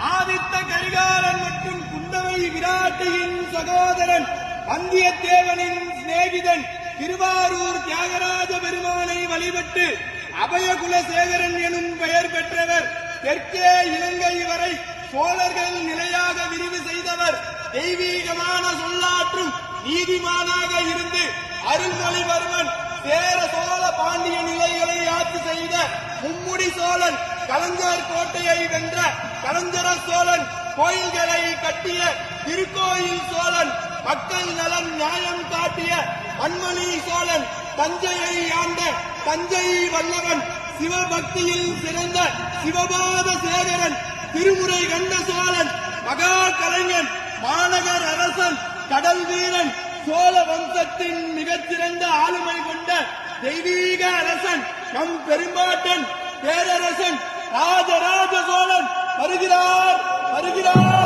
ஆதித்த கரிகாலன் மற்றும் குந்தவை விராட்டியின் சகோதரன் வந்தியத்தேவனின் சிநேகிதன் திருவாரூர் தியாகராஜ பெருமானை வழிபட்டு அபயகுலசேகரன் எனும் பெயர் பெற்றவர். தெற்கே இலங்கை வரை சோழர்கள் நிலையாக விரிவு செய்தவர். தெய்வீகமான சொல்லாற்றும் நீதிமானாக இருந்து அருள்மொழிவர்மன் சேர சோழ பாண்டிய நிலைகளை ஆட்சி செய்த மும்முடி சோழன், கலைஞர் கோட்டையை வென்ற கலைஞர சோழன், கோயில்களை கட்டிய திருக்கோயில் சோழன், மக்கள் நலன் நியாயம் காட்டிய மண்மணி சோழன், தஞ்சையை ஆண்ட தஞ்சை வல்லவன், சிவபக்தியில் சிறந்த சிவபாத சேகரன், திருமுறை கண்ட சோழன், மகா கலைஞன், மாநகர் அரசன், கடல் வீரன், சோழ வம்சத்தின் மிகச்சிறந்த ஆளுமை கொண்ட தெய்வீக அரசன், நம் பெரும்பாட்டன் பேரரசன் ராஜராஜ சோழன் வருகிறார் வருகிறார்.